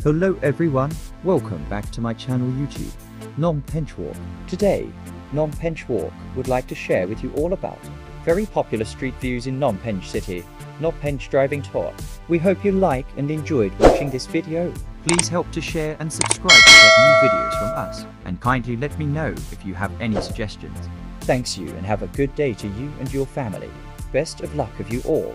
Hello everyone, welcome back to my channel YouTube, Phnom Penh Walk. Today, Phnom Penh Walk would like to share with you all about very popular street views in Phnom Penh City, Phnom Penh driving tour. We hope you like and enjoyed watching this video. Please help to share and subscribe to get new videos from us, and kindly let me know if you have any suggestions. Thanks you and have a good day to you and your family. Best of luck of you all.